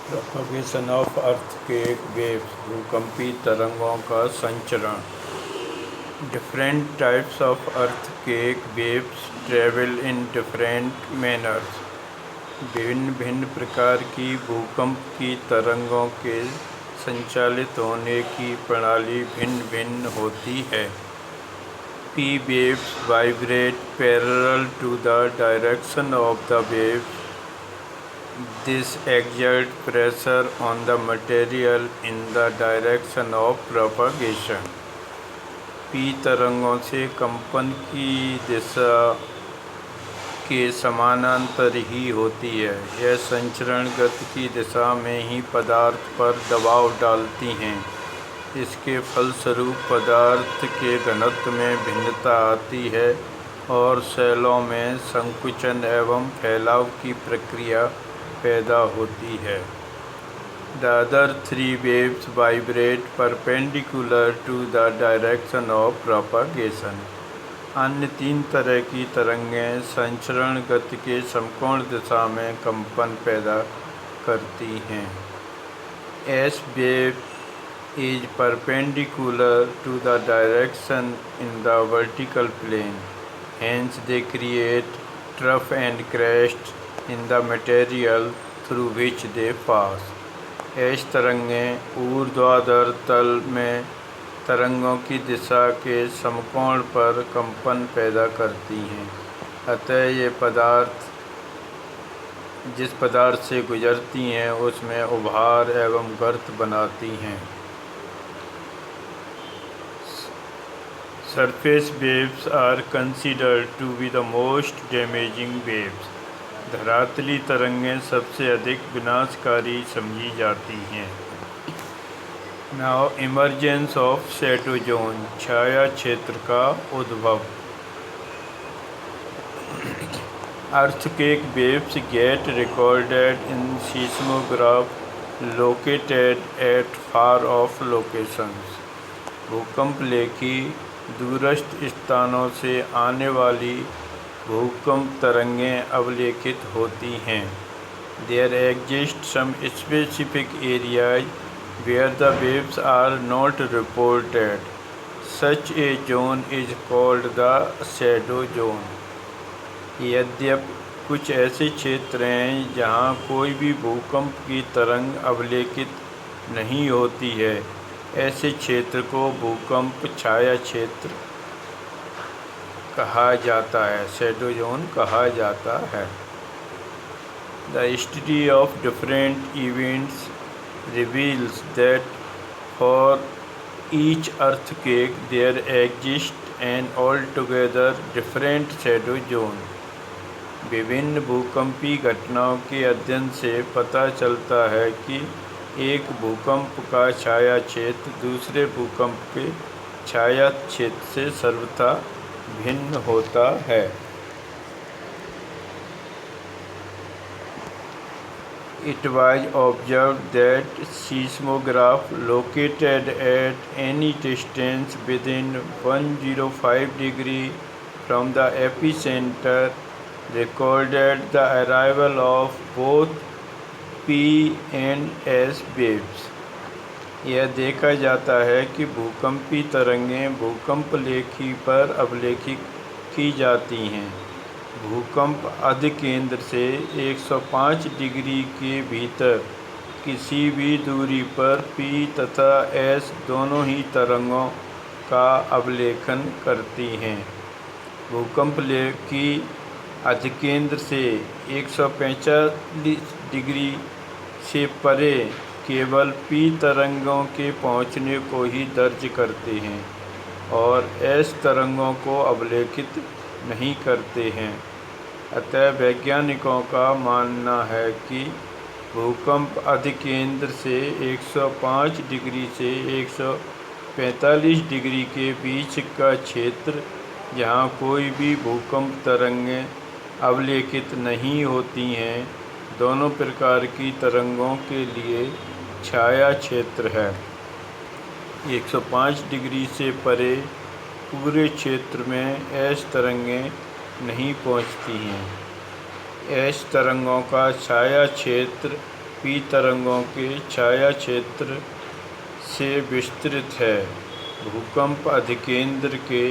Propagation of earthquake waves, भूकंपी तरंगों का संचरण। Different types of earthquake waves travel in different manners. भिन्न भिन्न प्रकार की भूकंप की तरंगों के संचालित होने की प्रणाली भिन्न भिन्न होती है। P waves vibrate parallel to the direction of the wave. This exerts pressure on the material in the direction of propagation. P तरंगों से कंपन की दिशा के समानांतर ही होती है। यह संचरण गति की दिशा में ही पदार्थ पर दबाव डालती हैं। इसके फलस्वरूप पदार्थ के घनत्व में भिन्नता आती है और शैलों में संकुचन एवं फैलाव की प्रक्रिया पैदा होती है। The other three waves vibrate perpendicular to the direction of propagation. अन्य तीन तरह की तरंगें संचरण गति के समकोण दिशा में कंपन पैदा करती हैं। S wave is perpendicular to the direction in the vertical plane. Hence they create trough and crest in the material through which they pass. S तरंगें ऊर्ध्वाधर तल में तरंगों की दिशा के समकोण पर कंपन पैदा करती हैं। अतः ये पदार्थ जिस पदार्थ से गुजरती हैं उसमें उभार एवं गर्त बनाती हैं। Surface waves are considered to be the most damaging waves. धरातली तरंगें सबसे अधिक विनाशकारी समझी जाती हैं। Now emergence of shadow zone, छाया क्षेत्र का उद्भव। Earthquake waves get recorded in seismograph located at far off locations. भूकंप लेखी दूरस्थ स्थानों से आने वाली भूकंप तरंगें अवलेखित होती हैं। There exist some specific areas where the waves are not reported. Such a zone is called the shadow zone. यद्यपि कुछ ऐसे क्षेत्र हैं जहां कोई भी भूकंप की तरंग अवलेखित नहीं होती है, ऐसे क्षेत्र को भूकंप छाया क्षेत्र कहा जाता है, शैडो जोन कहा जाता है। The history of different events reveals that for each earthquake there exists an altogether different shadow zone. विभिन्न भूकंपी घटनाओं के अध्ययन से पता चलता है कि एक भूकंप का छाया क्षेत्र दूसरे भूकंप के छाया क्षेत्र से सर्वथा भिन्न होता है। It was observed that seismograph located at any distance within 105 degree from the epicenter recorded the arrival of both P and S waves. यह देखा जाता है कि भूकंपी तरंगें भूकंप लेखी पर अवलेखित की जाती हैं। भूकंप अधिकेंद्र से 105 डिग्री के भीतर किसी भी दूरी पर P तथा S दोनों ही तरंगों का अवलेखन करती हैं। भूकंप लेखी अधिकेंद्र से 145 डिग्री से परे केवल P तरंगों के पहुंचने को ही दर्ज करते हैं और S तरंगों को अवलेखित नहीं करते हैं। अतः वैज्ञानिकों का मानना है कि भूकंप अधिकेंद्र से 105 डिग्री से 145 डिग्री के बीच का क्षेत्र जहां कोई भी भूकंप तरंगें अवलेखित नहीं होती हैं, दोनों प्रकार की तरंगों के लिए छाया क्षेत्र है। 105 डिग्री से परे पूरे क्षेत्र में एस तरंगें नहीं पहुंचती हैं। एस तरंगों का छाया क्षेत्र पी तरंगों के छाया क्षेत्र से विस्तृत है। भूकंप अधिकेंद्र के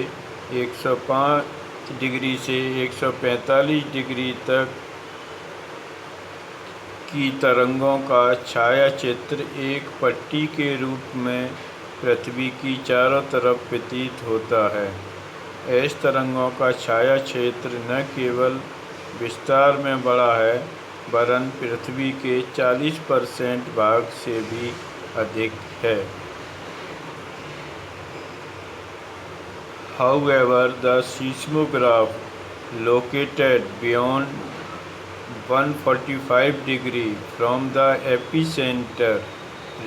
105 डिग्री से 145 डिग्री तक की तरंगों का छाया क्षेत्र एक पट्टी के रूप में पृथ्वी की चारों तरफ व्यतीत होता है। एस तरंगों का छाया क्षेत्र न केवल विस्तार में बड़ा है वरन पृथ्वी के 40% भाग से भी अधिक है। However, the seismograph located beyond 145 degree from the epicenter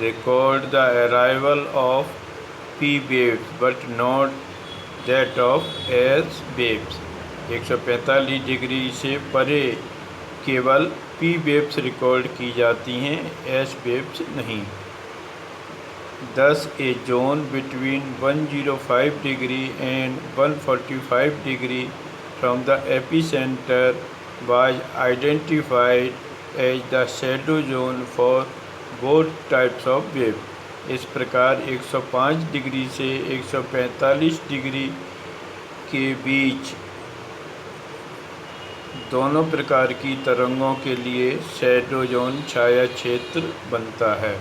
record the arrival of P waves but not that of S waves। 145 degree से परे केवल P waves रिकॉर्ड की जाती हैं, S waves नहीं। Thus, a zone between 105 degree and 145 degree from the epicenter was identified as the shadow zone for both types of wave। इस प्रकार 105 degree से 145 डिग्री के बीच दोनों प्रकार की तरंगों के लिए शैडो जोन छाया क्षेत्र बनता है।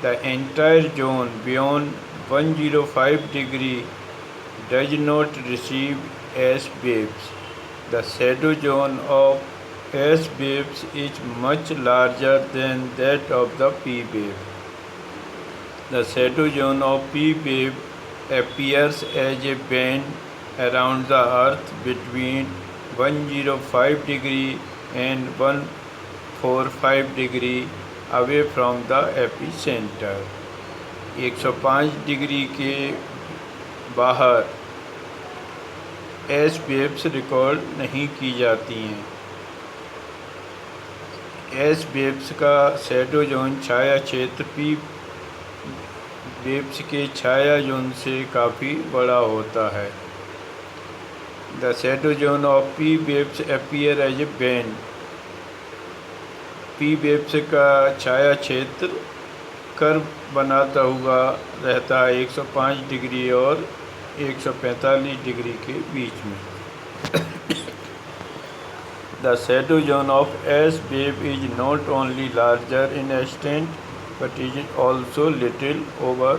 The entire zone beyond 105 degree does not receive S waves। The shadow zone of S waves is much larger than that of the P wave। The shadow zone of P wave appears as a band around the Earth between 105 degree and 145 degree away from the epicenter। 105 degree के बाहर S waves record नहीं की जाती हैं। S waves का shadow zone छाया क्षेत्र P waves के छाया zone से काफ़ी बड़ा होता है। The shadow zone of P waves appear as a band. P waves का छाया क्षेत्र कर्व बनाता हुआ रहता है 105 डिग्री और 145 डिग्री के बीच में। The shadow zone of S wave is not only larger in extent but is also little over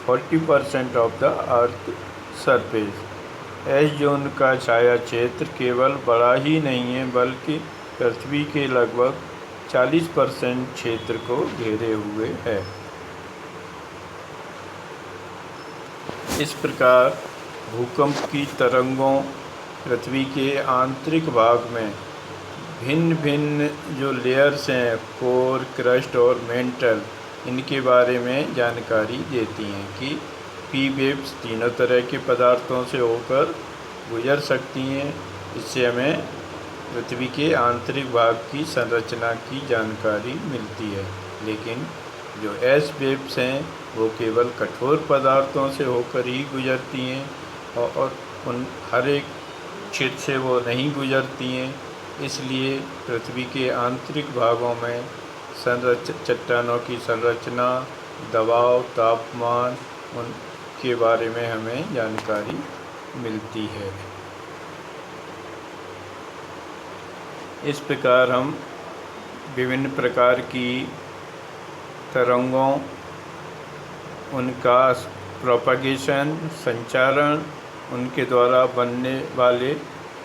40% of the Earth surface। S zone का छाया क्षेत्र केवल बड़ा ही नहीं है बल्कि पृथ्वी के लगभग 40% क्षेत्र को घेरे हुए है। इस प्रकार भूकंप की तरंगों पृथ्वी के आंतरिक भाग में भिन्न भिन्न जो लेयर्स हैं, कोर, क्रस्ट और मेंटल, इनके बारे में जानकारी देती हैं कि पी वेव्स तीनों तरह के पदार्थों से होकर गुजर सकती हैं। इससे हमें पृथ्वी के आंतरिक भाग की संरचना की जानकारी मिलती है। लेकिन जो एस वेव्स हैं वो केवल कठोर पदार्थों से होकर ही गुजरती हैं और उन हर एक क्षेत्र से वो नहीं गुजरती हैं। इसलिए पृथ्वी के आंतरिक भागों में चट्टानों की संरचना, दबाव, तापमान, उनके बारे में हमें जानकारी मिलती है। इस प्रकार हम विभिन्न प्रकार की तरंगों, उनका प्रोपगेशन, संचारण, उनके द्वारा बनने वाले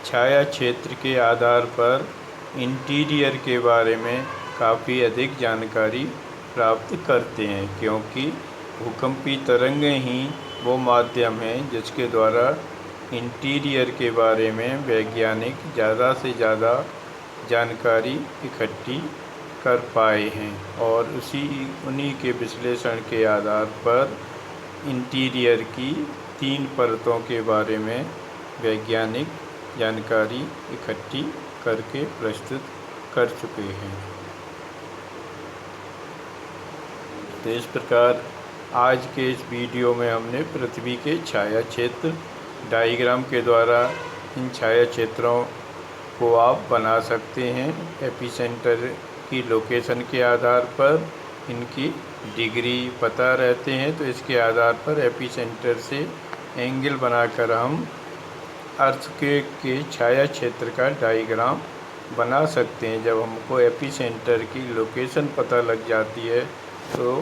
छाया क्षेत्र के आधार पर इंटीरियर के बारे में काफ़ी अधिक जानकारी प्राप्त करते हैं, क्योंकि भूकंपी तरंगें ही वो माध्यम हैं जिसके द्वारा इंटीरियर के बारे में वैज्ञानिक ज़्यादा से ज़्यादा जानकारी इकट्ठी कर पाए हैं और उन्हीं के विश्लेषण के आधार पर इंटीरियर की 3 परतों के बारे में वैज्ञानिक जानकारी इकट्ठी करके प्रस्तुत कर चुके हैं। तो इस प्रकार आज के इस वीडियो में हमने पृथ्वी के छाया क्षेत्र डायग्राम के द्वारा इन छाया क्षेत्रों को आप बना सकते हैं। एपिसेंटर की लोकेशन के आधार पर इनकी डिग्री पता रहते हैं, तो इसके आधार पर एपिसेंटर से एंगल बनाकर हम अर्थक्वेक के छाया क्षेत्र का डायग्राम बना सकते हैं। जब हमको एपिसेंटर की लोकेशन पता लग जाती है तो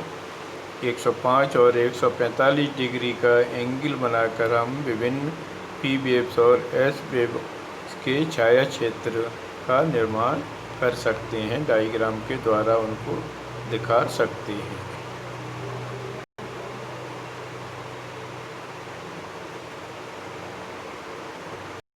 105 और 145 डिग्री का एंगल बनाकर हम विभिन्न पी वेव्स और एस वेव्स के छाया क्षेत्र का निर्माण कर सकते हैं, डायग्राम के द्वारा उनको दिखा सकते हैं।